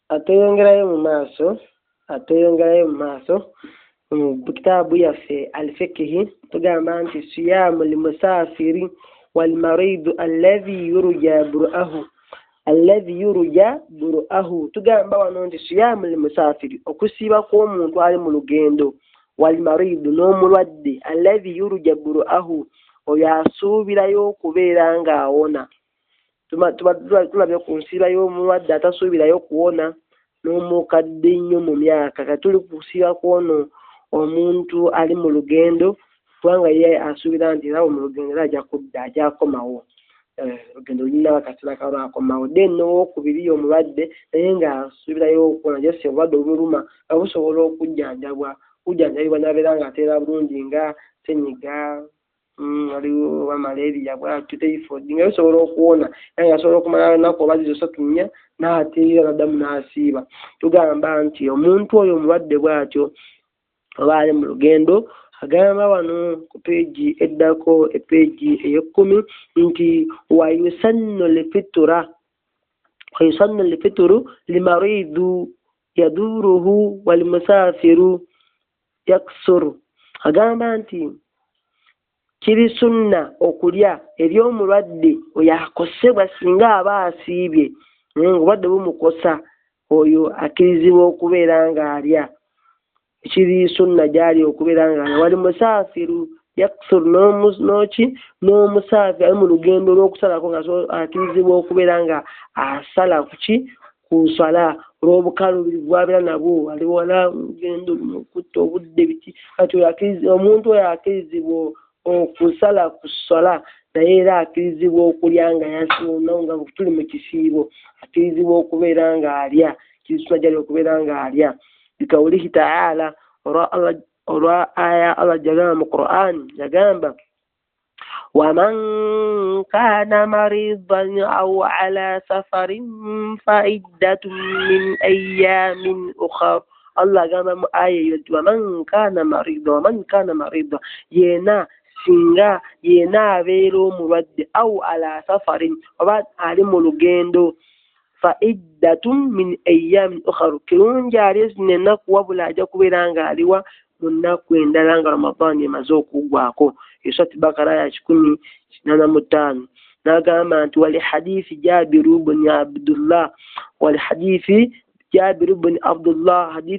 ateyongerayo mu maaso mu kitaabu yaffe al-fiqh tugamba nti siyamu limusafiri walmaridu alladhi yurja bur'ahu tugamba wano nti siyamu limusafiri okusiiba kw'omuntu ali mu lugendo walmaridu n'omulwadde alladhi yurja bur'ahu oyo asuubirayo okubeera ng'awona. Tulabye ku nsiiba y'omulwadde atasuubirayo kuwona n'omukadde nnyo mu myaka kati tuli kusiiba kwono omuntu ali mu lugendo kubanga ye asuubira nti era mu lugendo era ajja kudda ajja akomawo olugendo lulina akaseera kalwakomawo then n'owokubiri omulwadde naye ng'asuubirayo okuwona jese obulwadde obuluma nga busobola okujjanjabibwa n'abeera ng'ateera bulungi nga senyiga waliwo oba malaria bwatyo typhoid nga bisobola okuwona era nga asobola okumala ennaku oba zizo 3-4 n'ateera naddamu n'asiiba. Tugamba nti omuntu oyo omulwadde bw'atyo oba ali mu lugendo agamba wano ku peegi eddako epeegi ey'ekumi nti wayusannu lfitru limaridu yaduruhu walimusafiru yaksuru. Agamba nti kiri sunna okulya eby'omulwadde oyo akosebwa singa aba asiibye obulwadde bumukosa oyo akkirizibwa okubeera ng'alya ekiri sunna gyali okubeera ng'alya wali musaafiru yaksuru n'omusaafi ali mu lugendo olw'okusalako nga akkirizibwa okubeera nga asala ku sala olw'obukalubirivu bw'abeera nabwo ali wala lugendo kutta obudde biki kati omuntu oyo akkirizibwa okusala ku sala naye era akkirizibwa okulya nga yasiwona nga tuli mu kisiibo akkirizibwa okubeera ng'alya kirisuna gyali okubeera ng'alya bikawulihi ta'ala olwa aya Allah jagamba mu Qur'an yagamba waman kana maridan aw ala safarin fa iddatun min ayyamin ukhra. Allah agamba mu aya eyo nti waman kana marida yena singa yena abeera omulwadde aw ala safarin oba ali mu lugendo fa iddatun min ayyamin ukhra kirungi alye zino ennaku wabula ajja kubeera ng'aliwa mu nnaku endala nga Ramadan emaze okuggwako. Surati Bakara ya 185 n'agamba nti wali hadithi Jabiru bni Abdullah hadithi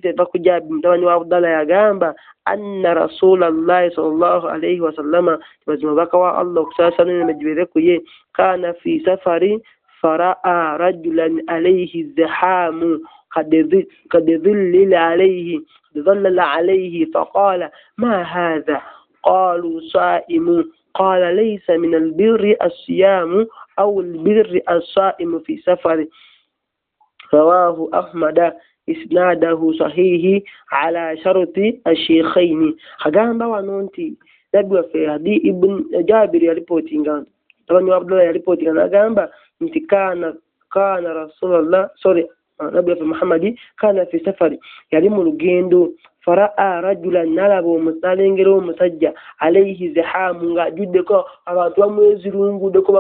eva ku Jabir mutabani wa Abdullah yagamba anna rasulallahi sallallahu alayhi wa sallama mubaka wa Allah okusasana n'emejibere ku ye kana fi safari fara'a rajulan alayhi zihamu قد ظلل عليه فقال ما هذا قالوا صائم قال ليس من البر الصيام أو البر الصائم في سفر رواه أحمد إسناده صحيح على شرط الشيخين. خجام بوانونتي نبي في هذه ابن جابر يريبوتينغان طبعا عبد الله يريبوتينغان أجامبا انت كان رسول الله نبي في محمد كان في سفر يعني ملوجيندو فرأى رجلا نلب ومسالنجرو مسجى عليه زحام جدكو abantu bamwezirunguddeko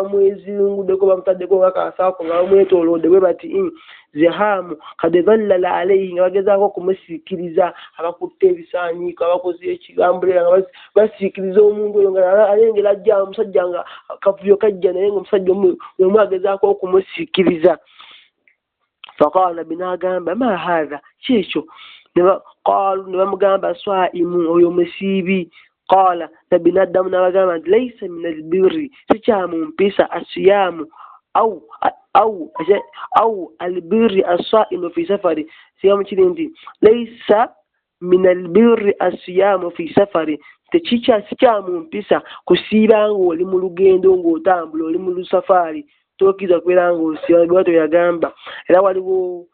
bamutaddeko akasaako nga bamwetoolodde bwe bati zihamu kad dhallala alayhi nga bagezaako okumusiikiriza abakutte ebisaanyiiko abakoze ekigambulera nga basiikiriza omuntu oyo nga alengera ajja omusajja nga akavuyo kajja naye nga omusajja omu agezaako okumusiikiriza. فقال بنا جنب ما هذا شيشو قالوا نبى جنب صائم ويومسيبي قال نبينا دمنا جنب ليس من البر سجام بيسا الصيام أو البر الصائم في سفر صيام تشيندي ليس من البر الصيام في سفر techicha sichamu mpisa kusiba ngo oli mu lugendo ng'otambula oli mu lusafari tokiza kwera ngo sibato yagamba era waliwo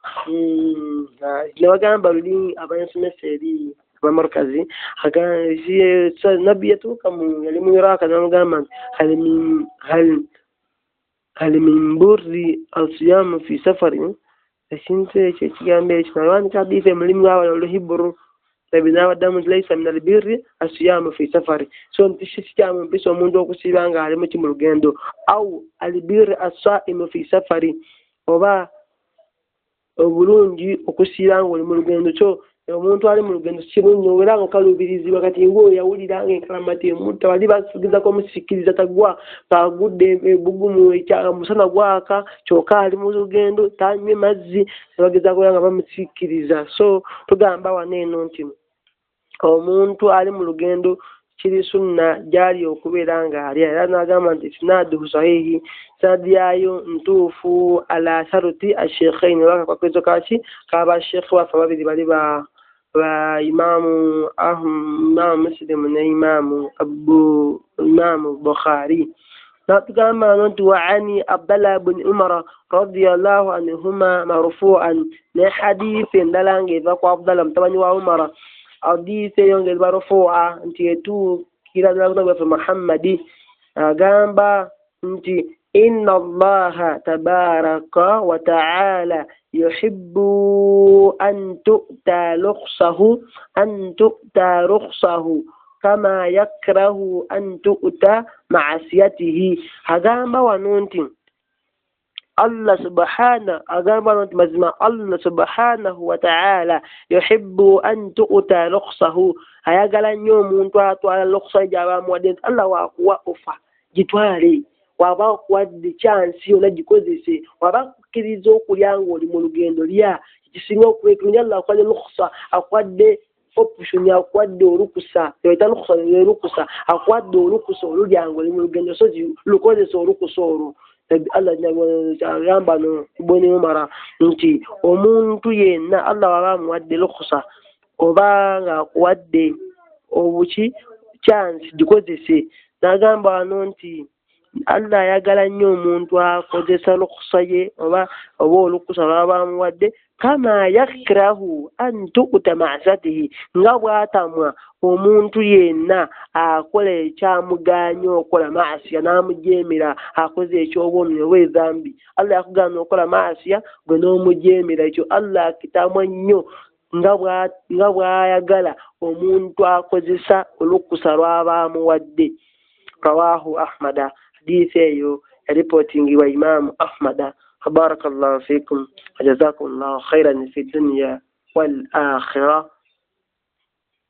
nabagamba luli abansomeseri abamarkazi agazi nabi yatuka mu yali mu Iraq namugamba hal min burri al-siyam fi safari sinte chigambe chinawani kabisa mlimu wao walihiburu tabina wadamu laysa min al-birri as-siyam fi safari so ntishichamu mpiso mundu okusibanga ali mu lugendo au al-birri as-sa'im fi safari oba obulungi okusiira ng'oli mu lugendo kyo omuntu ali mu lugendo kirungi era ng'okaluubirizibwa kati ng'oyo yawulira ng'enkalamata emutta bali basugizako omusikiriza tagwa ng'agudde ebugumu omusana gwaka kyokka ali mu lugendo tanywe mazzi nebagezaako nga bamusikiriza. So tugamba wano eno nti omuntu ali mu lugendo kiri sunna gyali okubeera ng'alya era n'agamba nti isnaaduhu sahihi sanadi yayo ntuufu ala sharuti asheikhaini oba kakwakezo kaki k'abasheekhe baffe babiri bali ba imamu muslim ne imamu bukhari. natugamba nti wa ani abdallah ibn umar radiyallahu anhuma marfu'an ne hadithi endala ng'eva ku abdallah mutabani wa umara hadithi eyo ng'eva marfu'a nti etuukira ddala ku nabbi muhammadi agamba nti inna allaha tabaraka wa ta'ala yuhibbu an tu'ta rukhsahu kama yakrahu an tu'ta ma'asiyatihi. agamba wano nti Allah subhanahu wa ta'ala yuhibbu an tu'ta rukhsahu ayagala nnyo omuntu atwala rukhsa gy'abamuwadde nti Allah waakuwa ofa gitwale waba akuwadde chansi yonna gikozese waba akkiriza okulya ng'oli mu lugendo lya kisinga okubeekulunja Allah akuwadde rukhsa akuwadde option akuwadde olukusa yoyita rukusa akuwadde olukusa olulya ng'oli mu lugendo so lukozesa olukusa olwo. Allah agamba no Ibn Umar nti omuntu yenna Allah waba amuwadde rukusa oba ng'akuwadde obuki chance gikozese n'agamba wano nti Allah ayagala nnyo omuntu akozesa rukusa ye oba olukusa lwaba amuwadde kama yakrahu an tu'ta ma'asatihi nga bw'atamwa omuntu yenna akola ekyamuganya okola maasiya n'amujeemera akoze ekyobwomi oba ezambi. Allah yakugana okola maasiya gwe n'omujeemera ekyo Allah kitamwa nnyo nga bw'ayagala omuntu akozesa olukusa lwaba amuwadde. rawahu ahmada hadithi eyo yaripotingibwa imamu ahmada. بارك الله فيكم وجزاكم الله خيرا في الدنيا والآخرة.